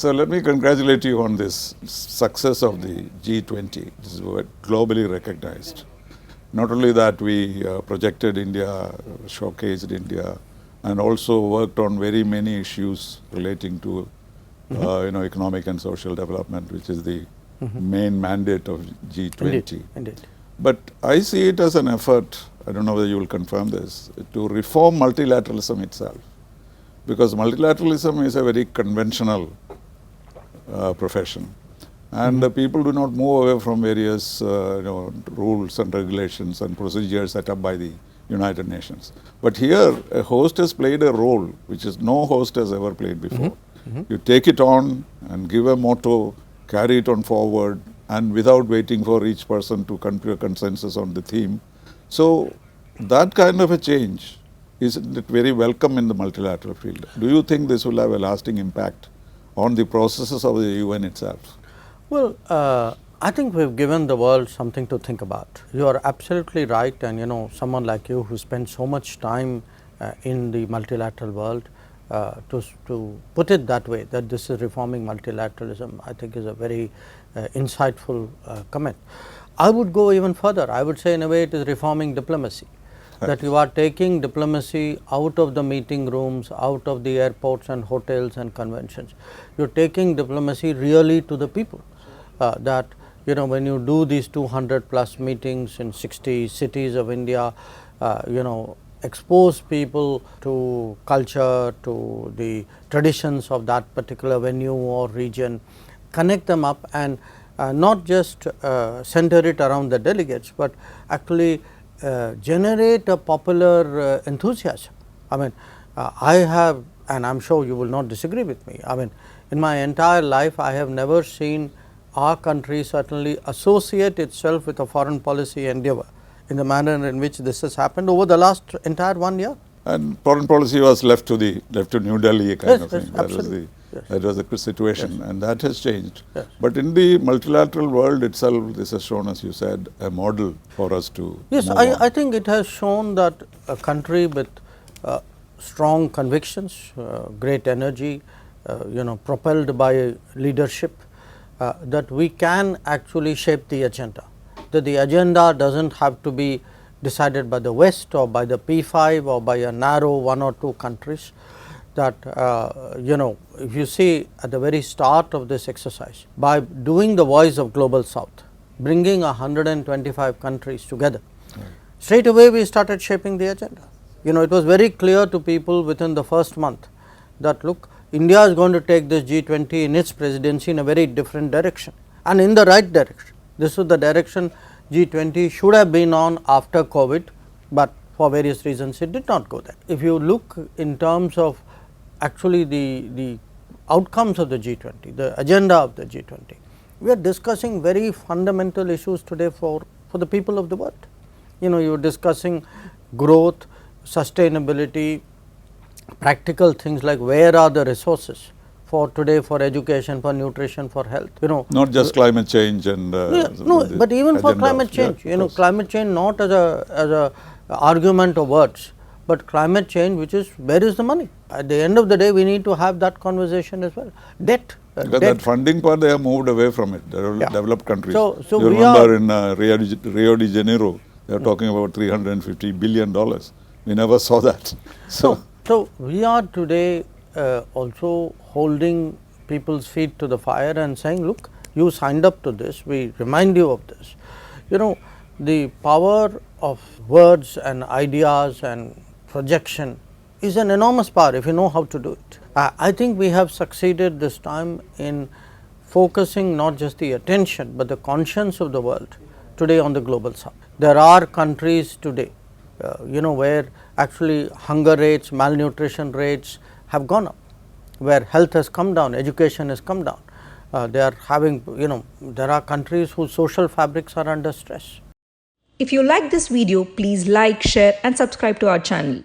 So let me congratulate you on this success of the G20. This is globally recognized. Not only that, we projected India, showcased India, and also worked on very many issues relating to economic and social development, which is the main mandate of G20. Indeed. But I see it as an effort, I don't know whether you will confirm this, to reform multilateralism itself. Because multilateralism is a very conventional profession. And people do not move away from various rules and regulations and procedures set up by the United Nations. But here, a host has played a role which is no host has ever played before. You take it on and give a motto, carry it on forward, and without waiting for each person to come to a consensus on the theme. So that kind of a change is very welcome in the multilateral field. Do you think this will have a lasting impact on the processes of the UN itself? Well, I think we've given the world something to think about. You are absolutely right, and someone like you who spends so much time in the multilateral world, to put it that way, that this is reforming multilateralism, I think is a very insightful comment. I would go even further. I would say in a way it is reforming diplomacy. That you are taking diplomacy out of the meeting rooms, out of the airports and hotels and conventions. You are taking diplomacy really to the people. That when you do these 200 plus meetings in 60 cities of India, expose people to culture, to the traditions of that particular venue or region, connect them up, and not just center it around the delegates, but actually generate a popular enthusiasm. I mean, I have, and I am sure you will not disagree with me, I mean, in my entire life I have never seen our country certainly associate itself with a foreign policy endeavour in the manner in which this has happened over the last entire 1 year. And foreign policy was left to New Delhi kind of thing. Absolutely. That was the situation, and that has changed. Yes. But in the multilateral world itself, this has shown, as you said, a model for us to Yes, I think it has shown that a country with strong convictions, great energy, propelled by leadership, that we can actually shape the agenda. That the agenda does not have to be decided by the West or by the P5 or by a narrow 1 or 2 countries. That if you see at the very start of this exercise, by doing the voice of Global South, bringing 125 countries together, straight away we started shaping the agenda. It was very clear to people within the first month that look, India is going to take this G20 in its presidency in a very different direction and in the right direction. This was the direction G20 should have been on after COVID, but for various reasons it did not go there. If you look in terms of actually the outcomes of the G20, the agenda of the G20, we are discussing very fundamental issues today for the people of the world. You are discussing growth, sustainability, practical things like where are the resources for today, for education, for nutrition, for health. Not just climate change and no, but even for climate change. Climate change not as a argument of words, but climate change, which is where is the money? At the end of the day, we need to have that conversation as well. Debt. Because that funding part, they have moved away from it, the developed countries. So you remember in Rio de Janeiro, they are talking about $350 billion. We never saw that. So we are today also holding people's feet to the fire and saying, look, you signed up to this, we remind you of this. The power of words and ideas and projection is an enormous power if you know how to do it. I think we have succeeded this time in focusing not just the attention, but the conscience of the world today on the Global South. There are countries today, where actually hunger rates, malnutrition rates have gone up, where health has come down, education has come down. There are countries whose social fabrics are under stress. If you like this video, please like, share and subscribe to our channel.